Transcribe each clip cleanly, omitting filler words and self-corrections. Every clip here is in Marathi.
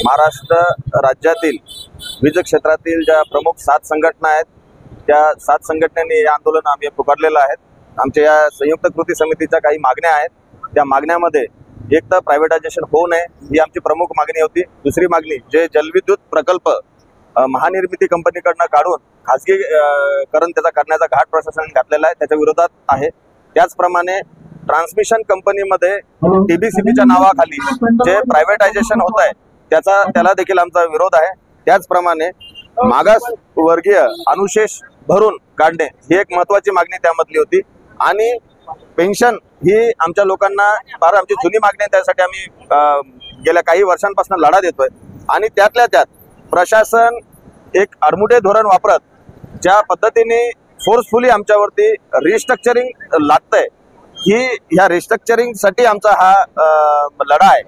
महाराष्ट्र राज्यातील वीज क्षेत्रातील ज्या प्रमुख 7 संघटना आहेत त्या 7 संघटनांनी हे आंदोलन आम्ही पुकारलेलं आहे। आमच्या या संयुक्त कृती समितीच्या काही मागण्या आहेत। त्या मागण्यामध्ये एक तर प्रायव्हेटायझेशन होऊ नये ही आमची प्रमुख मागणी होती। दुसरी मागणी जे जलविद्युत प्रकल्प महानिर्मिती कंपनीकडनं काढून खासगीकरण त्याचा करण्याचा घाट प्रशासनाने घातलेला आहे त्याच्या विरोधात आहे। त्याचप्रमाणे ट्रान्समिशन कंपनीमध्ये टीबीसीपीच्या नावाखाली जे प्रायव्हेटायझेशन होत आहे त्याला देखील आमचा विरोध आहे। त्याचप्रमाणे मागासवर्गीय अनुशेष भरून काढणे ही एक महत्त्वाची मागणी त्यामधली होती आणि पेन्शन ही आमच्या लोकांना फार आमची जुनी मागणी आहे। त्यासाठी आम्ही गेल्या काही वर्षांपासून लढा देतोय आणि त्यातल्या त्यात प्रशासन एक आडमुठे धोरण वापरत ज्या पद्धतीने फोर्सफुली आमच्यावरती रिस्ट्रक्चरिंग लादतंय ही ह्या रिस्ट्रक्चरिंग साठी आमचा हा लढा आहे।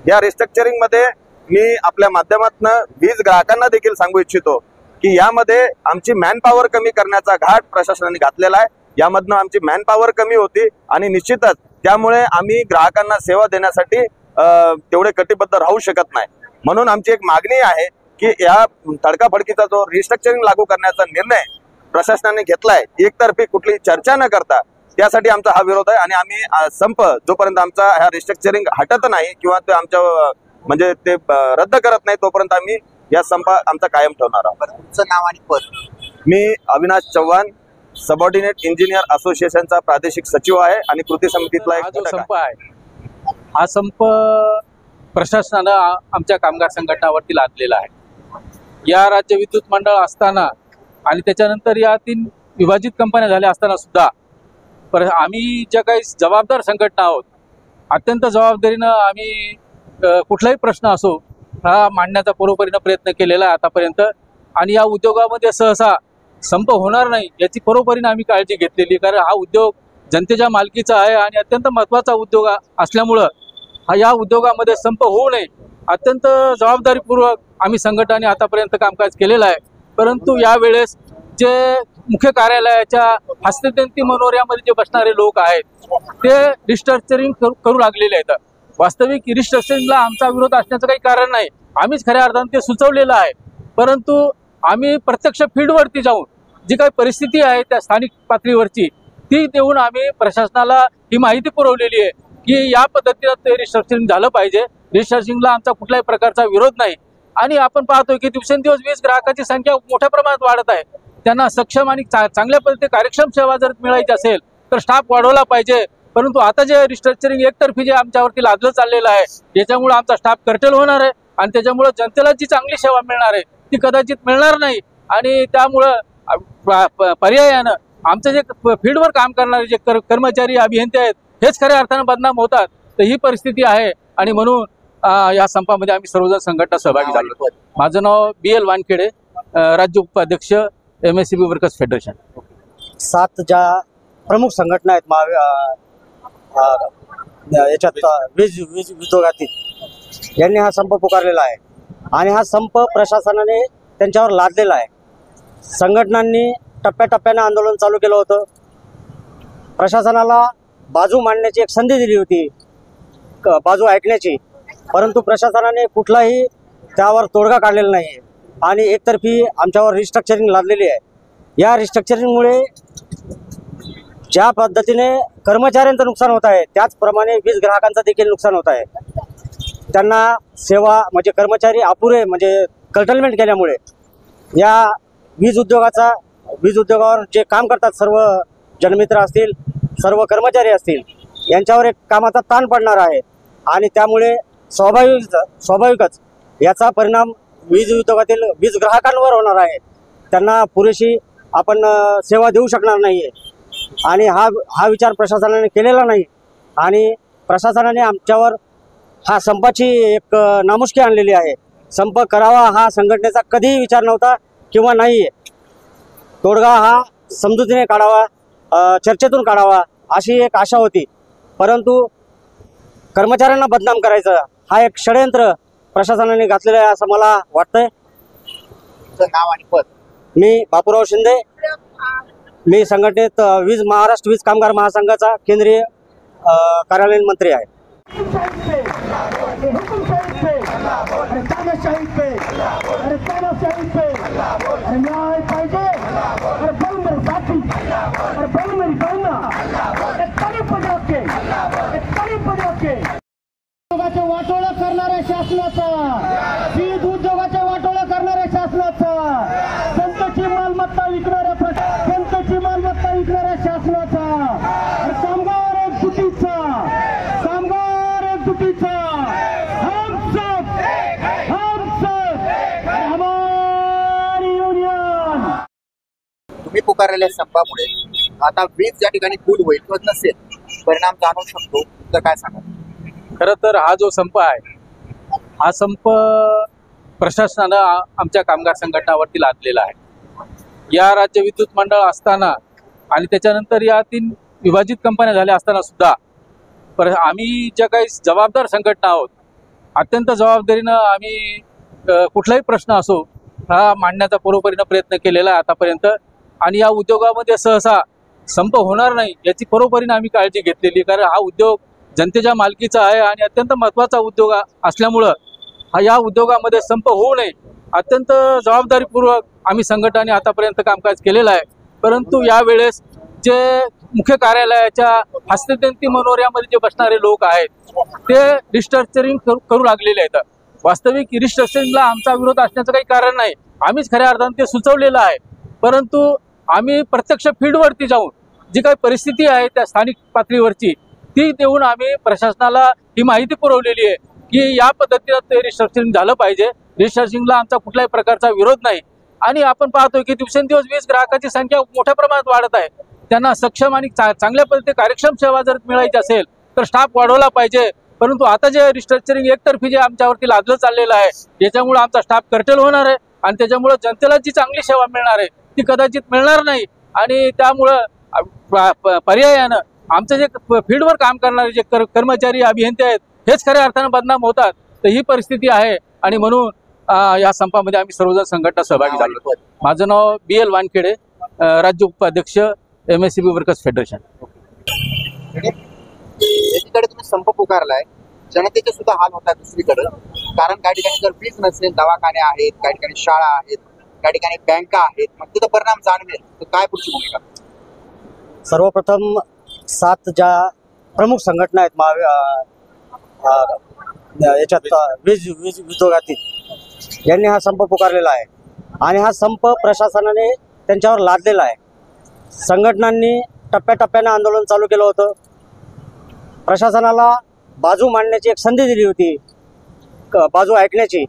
या रिस्ट्रक्चरिंग मध्ये मी आपल्या माध्यमातून वीज ग्राहकांना देखील सांगू इच्छितो की यामध्ये आमची मॅनपॉवर कमी करण्याचा घाट प्रशासनाने घातलेला आहे। यामधनं आमची मॅनपॉवर कमी होती आणि निश्चितच त्यामुळे आम्ही ग्राहकांना सेवा देण्यासाठी तेवढे कटिबद्ध राहू शकत नाही। म्हणून आमची एक मागणी आहे की या तडकाफडकीचा जो रिस्ट्रक्चरिंग लागू करण्याचा निर्णय प्रशासनाने घेतलाय एकतर्फी कुठली चर्चा न करता त्यासाठी आमचा हा विरोध आहे आणि आम्ही संप जोपर्यंत आमचा हा रिस्ट्रक्चरिंग हटत नाही किंवा ते आमच्या म्हणजे ते रद्द करत नाही तोपर्यंत आम्ही या संप आमचा कायम ठेवणार आहोत। तुमचं नाव आणि पद? मी अविनाश चव्हाण सबऑर्डिनेट इंजिनियर असोसिएशनचा प्रादेशिक सचिव आहे आणि कृती समितीतला एक संप आहे। हा संप प्रशासनानं आमच्या कामगार संघटनावरती लादलेला आहे। या राज्य विद्युत मंडळ असताना आणि त्याच्यानंतर या 3 विभाजित कंपन्या झाल्या असताना सुद्धा आम्ही ज्या काही जबाबदार संघटना आहोत अत्यंत जबाबदारीनं आम्ही कुठलाही प्रश्न असो हा मांडण्याचा पूर्वपरीनं प्रयत्न केलेला आहे आतापर्यंत आणि या उद्योगामध्ये सहसा संप होणार नाही याची पूर्वपरीनं आम्ही काळजी घेतलेली, कारण हा उद्योग जनतेच्या मालकीचा आहे आणि अत्यंत महत्त्वाचा उद्योग असल्यामुळं या उद्योगामध्ये संप होऊ नये अत्यंत जबाबदारीपूर्वक आम्ही संघटनाने आतापर्यंत कामकाज केलेलं आहे। परंतु यावेळेस जे मुख्य कार्यालयाच्या हस्तजयंती मनोऱ्यामध्ये जे बसणारे लोक आहेत ते रिस्ट्रक्चरिंग करू लागलेले आहेत। वास्तविक रिस्ट्रक्चरिंगला आमचा विरोध असण्याचं काही कारण नाही, आम्हीच खऱ्या अर्थाने ते सुचवलेलं आहे। परंतु आम्ही प्रत्यक्ष फील्डवरती जाऊन जी काही परिस्थिती आहे त्या स्थानिक पातळीवरची ती देऊन आम्ही प्रशासनाला ही माहिती पुरवलेली आहे की या पद्धतीनं ते रिस्ट्रक्चरिंग झालं पाहिजे। रिस्ट्रक्चरिंगला आमचा कुठल्याही प्रकारचा विरोध नाही आणि आपण पाहतोय की दिवसेंदिवस वीज ग्राहकाची संख्या मोठ्या प्रमाणात वाढत आहे। त्यांना सक्षम आणि चांगल्या पद्धतीने कार्यक्षम सेवा जर मिळायची असेल तर स्टाफ वाढवला पाहिजे। परंतु आता जे रिस्ट्रक्चरिंग एकतर्फी जे आमच्यावरती लादलं चाललेलं आहे याच्यामुळे आमचा स्टाफ कर्टेल होणार आहे आणि त्याच्यामुळे जनतेला जी चांगली सेवा मिळणार आहे ती कदाचित मिळणार नाही आणि त्यामुळं पर्यायानं आमचे जे फील्डवर काम करणारे जे कर्मचारी अभियंते आहेत हेच खऱ्या अर्थानं बदनाम होतात। तर ही परिस्थिती आहे आणि म्हणून या संपामध्ये आम्ही सर्वजण संघटना सहभागी झालो। माझं नाव BL वानखेडे, राज्य उपाध्यक्ष MSCB वर्कर्स फेडरेशन। 7 ज्या प्रमुख संघटना आहेत याच्यात वीज उद्योगातील यांनी हा संप पुकारलेला आहे आणि हा संप प्रशासनाने त्यांच्यावर लादलेला आहे। संघटनांनी टप्प्याटप्प्याने आंदोलन चालू केलं होतं। प्रशासनाला बाजू मांडण्याची एक संधी दिली होती, बाजू ऐकण्याची, परंतु प्रशासनाने कुठलाही त्यावर तोडगा काढलेला नाही आणि एकतर्फी आमच्यावर रिस्ट्रक्चरिंग लादलेली आहे। या रिस्ट्रक्चरिंगमुळे ज्या पद्धतीने कर्मचाऱ्यांचं नुकसान होत आहे त्याचप्रमाणे वीज ग्राहकांचं देखील नुकसान होत आहे। त्यांना सेवा म्हणजे कर्मचारी अपुरे म्हणजे कर्टलमेंट केल्यामुळे या वीज उद्योगावर जे काम करतात सर्व जनमित्र असतील सर्व कर्मचारी असतील यांच्यावर एक कामाचा ताण पडणार आहे आणि त्यामुळे स्वाभाविकच याचा परिणाम वीज उद्योगातील वीज ग्राहकांवर होणार आहे। त्यांना पुरेशी आपण सेवा देऊ शकणार नाही आणि हा विचार प्रशासनाने केलेला नाही आणि प्रशासनाने आमच्यावर हा संपाची एक नामुष्की आणलेली आहे। संप करावा हा संघटनेचा कधीही विचार नव्हता किंवा नाही आहे। तोडगा हा समजुतीने काढावा, चर्चेतून काढावा अशी एक आशा होती, परंतु कर्मचाऱ्यांना बदनाम करायचं हा एक षडयंत्र प्रशासनाने घातलेलं आहे असं मला वाटतंय। तुमचं नाव आणि पद? मी बापूराव शिंदे, मी संघटनेत महाराष्ट्र वीज कामगार महासंघाचा केंद्रीय कार्यालयीन मंत्री आहे। अरे तानाशाही पे, अरे तानाशाही पे, अरे न्याय पाहिजे, अरे बल मेरे साथी, अरे बल मेरी कौना, एक ताली बजाव के, एक ताली बजाव के उद्योगाचे वाटोळं करणाऱ्या शासनाचा, वीज उद्योगाचे वाटोळं करणाऱ्या शासनाचा, जनतेची मालमत्ता विकणाऱ्या शासनाचा, अरे कामगार एकजुटीचा, कामगार एकजुटीचा, हम सब हमारी युनियन. तुम्ही पुकारलेल्या संपामुळे आता वीज ज्या ठिकाणी गुल होईल किंवा नसेल परिणाम जाणवू शकतो, तर काय सांगा? खरं तर हा जो संप आहे, हा संप प्रशासनानं आमच्या कामगार संघटनावरती लादलेला आहे. या राज्य विद्युत मंडळ असताना आणि त्याच्यानंतर या 3 विभाजित कंपन्या झाल्या असताना सुद्धा आम्ही ज्या काही जबाबदार संघटना आहोत, अत्यंत जबाबदारीनं आम्ही कुठलाही प्रश्न असो हा मांडण्याचा परोपरीनं प्रयत्न केलेला आहे आतापर्यंत. आणि या उद्योगामध्ये सहसा संप होणार नाही याची परोपरीनं आम्ही काळजी घेतलेली, कारण हा उद्योग जनतेच्या मालकीचा आहे आणि अत्यंत महत्त्वाचा उद्योग असल्यामुळं या उद्योगामध्ये संप होऊ नये अत्यंत जबाबदारीपूर्वक आम्ही संघटनाने आतापर्यंत कामकाज केलेलं आहे. परंतु यावेळेस जे मुख्य कार्यालयाच्या हस्तजयंती मनोऱ्यामध्ये जे बसणारे लोक आहेत ते रिस्ट्रक्चरिंग करू लागलेले आहेत. वास्तविक रिस्ट्रक्चरिंगला आमचा विरोध असण्याचं काही कारण नाही, आम्हीच खऱ्या अर्थाने ते सुचवलेलं आहे. परंतु आम्ही प्रत्यक्ष फील्डवरती जाऊन जी काही परिस्थिती आहे त्या स्थानिक पातळीवरची ती देऊन आम्ही प्रशासनाला ही माहिती पुरवलेली आहे की या पद्धतीनं ते रिस्ट्रक्चरिंग झालं पाहिजे. रिस्ट्रक्चरिंगला आमचा कुठल्याही प्रकारचा विरोध नाही. आणि आपण पाहतोय की दिवसेंदिवस वीज ग्राहकाची संख्या मोठ्या प्रमाणात वाढत आहे. त्यांना सक्षम आणि चांगल्या पद्धतीने कार्यक्षम सेवा जर मिळायची असेल तर स्टाफ वाढवला पाहिजे. परंतु आता जे रिस्ट्रक्चरिंग एकतर्फी जे आमच्यावरती लादलं चाललेलं आहे याच्यामुळे आमचा स्टाफ कर्टेल होणार आहे आणि त्याच्यामुळे जनतेला जी चांगली सेवा मिळणार आहे ती कदाचित मिळणार नाही. आणि त्यामुळं पर्यायानं आमचं जे फील्डवर काम करणारे जे कर्मचारी अभियंते आहेत हेच खऱ्या अर्थानं बदनाम होतात. तर ही परिस्थिती आहे आणि म्हणून या संपामध्ये आम्ही सर्वजण संघटना सहभागी झालो. माझं नाव BL वानखेडे, राज्य उपाध्यक्ष MSCB वर्कर्स फेडरेशन. एकीकडे तुम्ही संप पुकारलाय, जनतेचे सुद्धा हाल होतात दुसरीकडे, कारण काही ठिकाणी जर वीज नसेल दवाखाने आहेत, काही ठिकाणी शाळा आहेत, काही ठिकाणी बँका आहेत, मग तिथं परिणाम जाणवेल तर काय पुढची भूमिका? सर्वप्रथम 7 ज्या प्रमुख संघटना आहेत याच्यात वीज उद्योगातील यांनी हा संप पुकारलेला आहे आणि हा संप प्रशासनाने त्यांच्यावर लादलेला आहे. संघटनांनी टप्प्याटप्प्याने आंदोलन चालू केलं होतं. प्रशासनाला बाजू मांडण्याची एक संधी दिली होती, बाजू ऐकण्याची,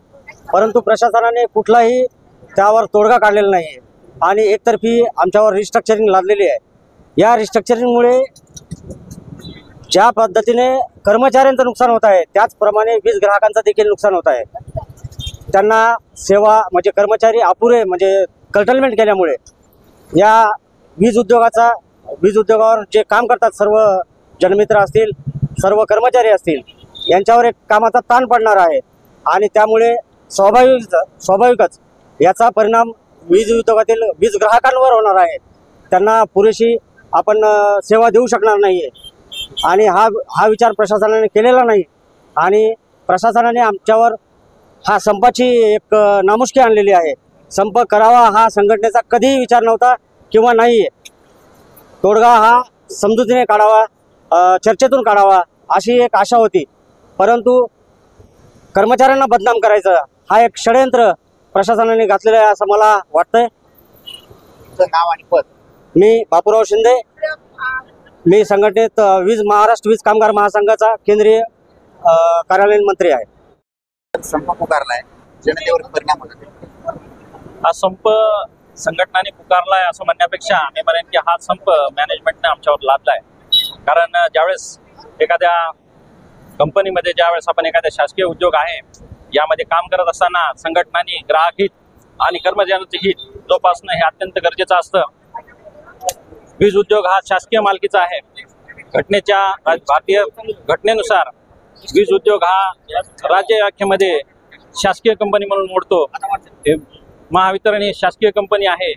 परंतु प्रशासनाने कुठलाही त्यावर तोडगा काढलेला नाही आहे आणि एकतर्फी आमच्यावर रिस्ट्रक्चरिंग लादलेली आहे. या रिस्ट्रक्चरिंगमुळे ज्या पद्धतीने कर्मचाऱ्यांचं नुकसान होत आहे त्याचप्रमाणे वीज ग्राहकांचं देखील नुकसान होत आहे. त्यांना सेवा म्हणजे कर्मचारी अपुरे म्हणजे कर्टलमेंट केल्यामुळे या वीज उद्योगावर जे काम करतात सर्व जनमित्र असतील, सर्व कर्मचारी असतील, यांच्यावर एक कामाचा ताण पडणार आहे आणि त्यामुळे स्वाभाविकच याचा परिणाम वीज उद्योगातील वीज ग्राहकांवर होणार आहे. त्यांना पुरेशी आपण सेवा देऊ शकणार नाही आहे आणि हा विचार प्रशासनाने केलेला नाही आणि प्रशासनाने आमच्यावर हा संपाची एक नामुष्की आणलेली आहे. संप करावा हा संघटनेचा कधीही विचार नव्हता किंवा नाही आहे. तोडगा हा समजुतीने काढावा, चर्चेतून काढावा अशी एक आशा होती, परंतु कर्मचाऱ्यांना बदनाम करायचं हा एक षडयंत्र प्रशासनाने घातलेलं आहे असं मला वाटतंय. तुमचं नाव आणि पद? मी बापूराव शिंदे, मी संघटनेत महाराष्ट्र वीज कामगार महासंघाचा केंद्रीय कार्यालयीन मंत्री आहे. संप पुकारलाय, जनतेवर परिणाम होतात. हा संप संघटनाने पुकारलाय असं म्हणण्यापेक्षा मी म्हणेन की हा संप मॅनेजमेंटने आमच्यावर लादलाय. कारण ज्यावेळेस एखाद्या कंपनीमध्ये ज्यावेळेस आपण एखाद्या शासकीय उद्योग आहे यामध्ये काम करत असताना संघटनांनी ग्राहक हित आणि कर्मचाऱ्यांचे हित जोपासणं हे अत्यंत गरजेचं असतं. वीज उद्योग हा शासकीय मालकीचा आहे. भारतीय घटनेनुसार वीज उद्योग हा राज्य व्याख्येमध्ये शासकीय कंपनी म्हणून मोडतो. महावितरण ही शासकीय कंपनी आहे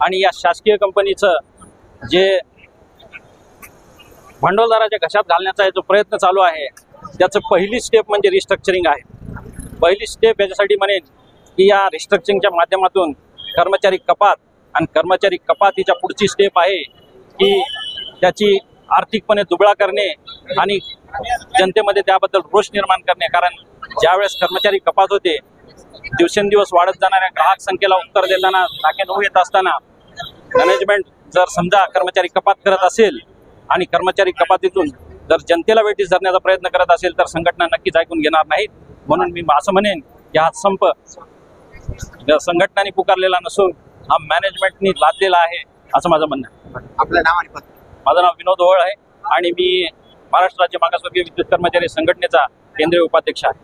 आणि या शासकीय कंपनीचं जे भांडवलदाराच्या घशात घालण्याचा जो प्रयत्न चालू आहे त्याचं पहिली स्टेप म्हणजे रिस्ट्रक्चरिंग आहे. पहिली स्टेप याच्यासाठी म्हणेन की या रिस्ट्रक्चरिंगच्या माध्यमातून कर्मचारी कपात आणि कर्मचारी कपातीच्या पुढची स्टेप आहे की त्याची आर्थिकपणे दुबळा करणे आणि जनतेमध्ये त्याबद्दल रोष निर्माण करणे. कारण ज्यावेळेस कर्मचारी कपात होते, दिवसेंदिवस वाढत जाणाऱ्या ग्राहक संख्येला उत्तर देताना नाके नऊ येत असताना मॅनेजमेंट जर समजा कर्मचारी कपात करत असेल आणि कर्मचारी कपातीतून जर जनतेला वेठीस धरण्याचा प्रयत्न करत असेल तर संघटना नक्कीच ऐकून घेणार नाहीत. म्हणून मी असं म्हणेन की हा संप संघटनांनी पुकारलेला नसून हा मॅनेजमेंटनी लादलेला आहे असं माझं म्हणणं आहे. आपलं नाव आणि पद. माझं नाव विनोद ओहळ आहे आणि मी महाराष्ट्र राज्य मागासवर्गीय विद्युत कर्मचारी संघटनेचा केंद्रीय उपाध्यक्ष आहे.